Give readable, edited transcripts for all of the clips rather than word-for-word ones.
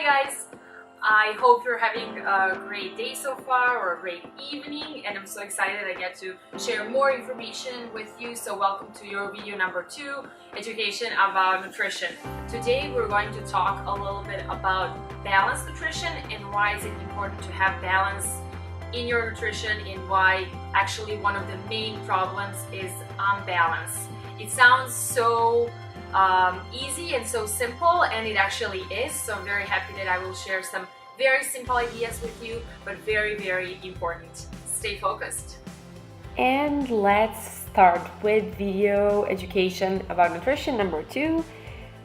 guys, I hope you're having a great day so far or a great evening, and I'm so excited I get to share more information with you. So welcome to your video number 2, education about nutrition. Today we're going to talk a little bit about balanced nutrition and why is it important to have balance in your nutrition, and why actually one of the main problems is unbalance. It sounds so easy and so simple, and it actually is. So I'm very happy that I will share some very simple ideas with you, but very, very important. Stay focused. And let's start with video education about nutrition number 2,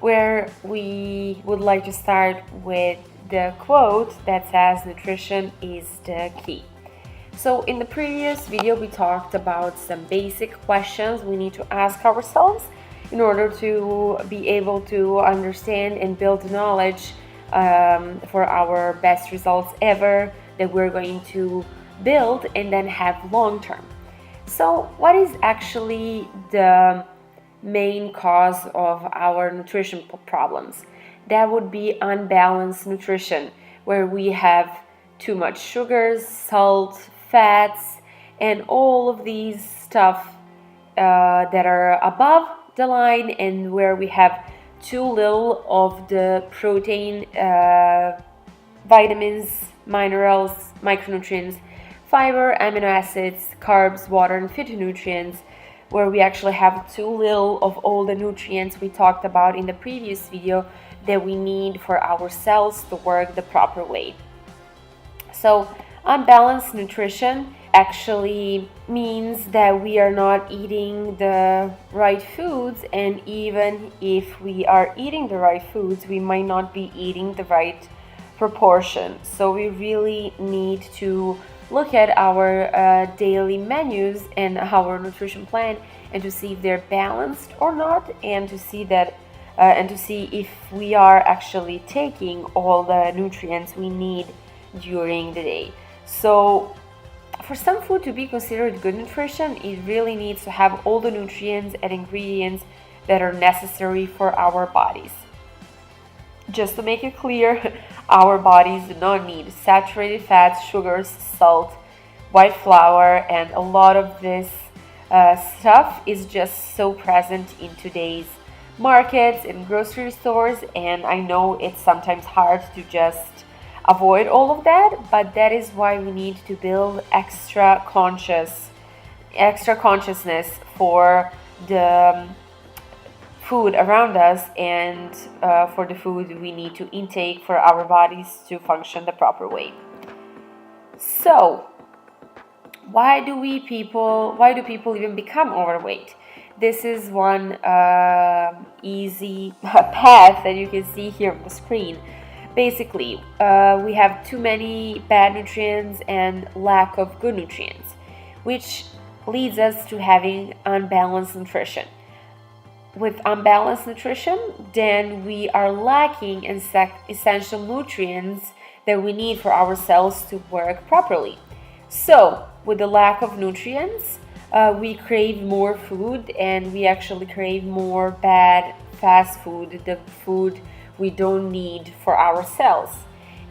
where we would like to start with the quote that says nutrition is the key. So in the previous video we talked about some basic questions we need to ask ourselves in order to be able to understand and build knowledge for our best results ever that we're going to build and then have long term. So what is actually the main cause of our nutrition problems? That would be unbalanced nutrition, where we have too much sugars, salt, fats, and all of these stuff that are above the line, and where we have too little of the protein, vitamins, minerals, micronutrients, fiber, amino acids, carbs, water, and phytonutrients, where we actually have too little of all the nutrients we talked about in the previous video that we need for our cells to work the proper way. So unbalanced nutrition actually means that we are not eating the right foods, and even if we are eating the right foods, we might not be eating the right proportion. So we really need to look at our daily menus and our nutrition plan and to see if they're balanced or not, and to see that and to see if we are actually taking all the nutrients we need during the day. So for some food to be considered good nutrition, it really needs to have all the nutrients and ingredients that are necessary for our bodies. Just to make it clear, our bodies do not need saturated fats, sugars, salt, white flour, and a lot of this stuff is just so present in today's markets and grocery stores, and I know it's sometimes hard to just avoid all of that, but that is why we need to build extra consciousness for the food around us, and for the food we need to intake for our bodies to function the proper way. So why do people even become overweight? This is one easy path that you can see here on the screen. Basically, we have too many bad nutrients and lack of good nutrients, which leads us to having unbalanced nutrition. With unbalanced nutrition, then we are lacking in essential nutrients that we need for our cells to work properly. So, with the lack of nutrients, we crave more food, and we actually crave more bad fast food, the food we don't need for our cells.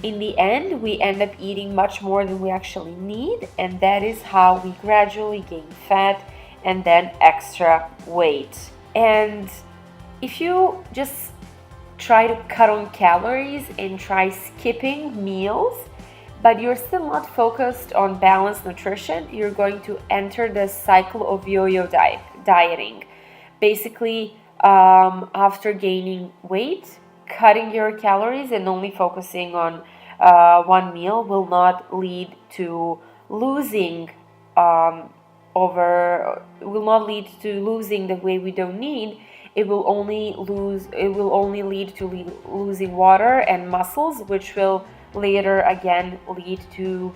In the end, we end up eating much more than we actually need, and that is how we gradually gain fat and then extra weight. And if you just try to cut on calories and try skipping meals, but you're still not focused on balanced nutrition, you're going to enter the cycle of yo-yo dieting. Basically, after gaining weight, cutting your calories and only focusing on one meal will not lead to losing the weight we don't need. It will only lead to losing water and muscles, which will later again lead to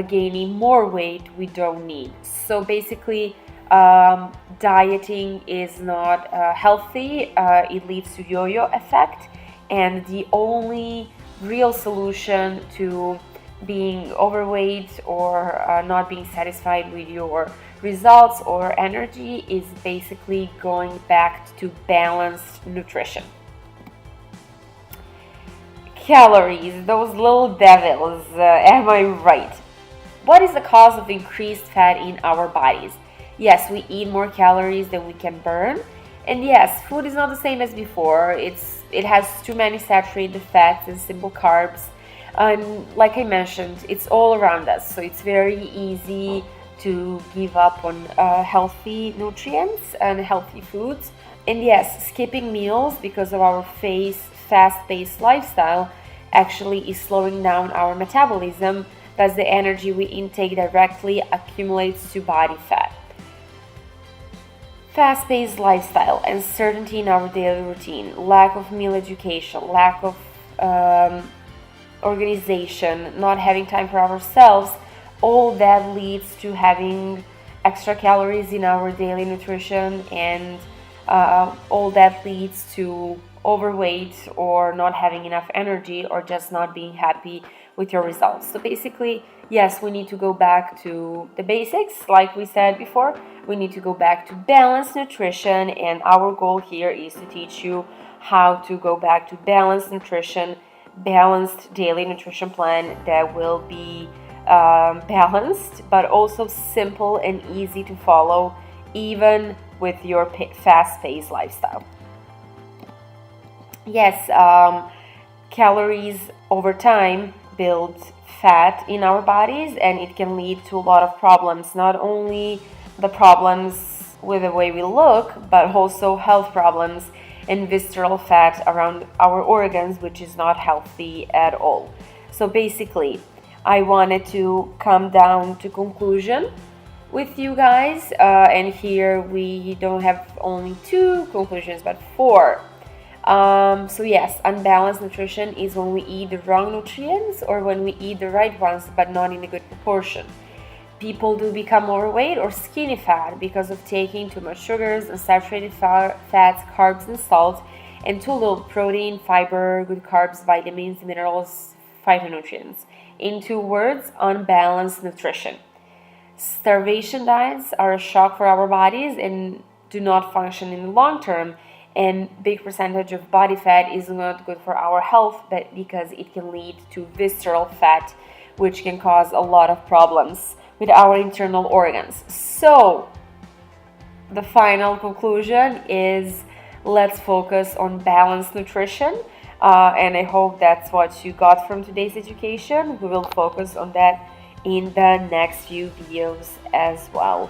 gaining more weight we don't need. So basically, dieting is not healthy. It leads to yo-yo effect, and the only real solution to being overweight or not being satisfied with your results or energy is basically going back to balanced nutrition. Calories, those little devils, am I right? What is the cause of increased fat in our bodies? Yes, we eat more calories than we can burn. And yes, food is not the same as before. It has too many saturated fats and simple carbs. And like I mentioned, it's all around us. So it's very easy to give up on healthy nutrients and healthy foods. And yes, skipping meals because of our fast-paced lifestyle actually is slowing down our metabolism, thus the energy we intake directly accumulates to body fat. Fast-paced lifestyle, uncertainty in our daily routine, lack of meal education, lack of organization, not having time for ourselves, all that leads to having extra calories in our daily nutrition, and all that leads to overweight or not having enough energy or just not being happy with your results. So basically, yes, we need to go back to the basics. Like we said before, we need to go back to balanced nutrition, and our goal here is to teach you how to go back to balanced nutrition, balanced daily nutrition plan that will be balanced but also simple and easy to follow, even with your fast-paced lifestyle. Yes, calories over time build fat in our bodies, and it can lead to a lot of problems, not only the problems with the way we look, but also health problems and visceral fat around our organs, which is not healthy at all. So basically, I wanted to come down to conclusion with you guys, and here we don't have only 2 conclusions but 4. So yes, unbalanced nutrition is when we eat the wrong nutrients or when we eat the right ones but not in a good proportion. People do become overweight or skinny fat because of taking too much sugars, unsaturated fats, carbs and salt, and too little protein, fiber, good carbs, vitamins, minerals, phytonutrients. In 2 words, unbalanced nutrition. Starvation diets are a shock for our bodies and do not function in the long term, and big percentage of body fat is not good for our health, but because it can lead to visceral fat, which can cause a lot of problems with our internal organs. So the final conclusion is, let's focus on balanced nutrition, and I hope that's what you got from today's education. We will focus on that in the next few videos as well.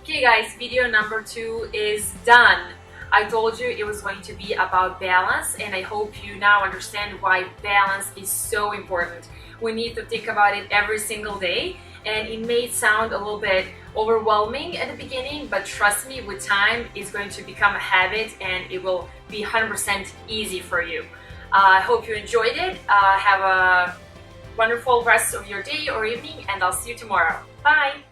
Okay guys, video number 2 is done. I told you it was going to be about balance, and I hope you now understand why balance is so important. We need to think about it every single day, and it may sound a little bit overwhelming at the beginning, but trust me, with time it's going to become a habit and it will be 100% easy for you. I hope you enjoyed it. Have a wonderful rest of your day or evening, and I'll see you tomorrow. Bye!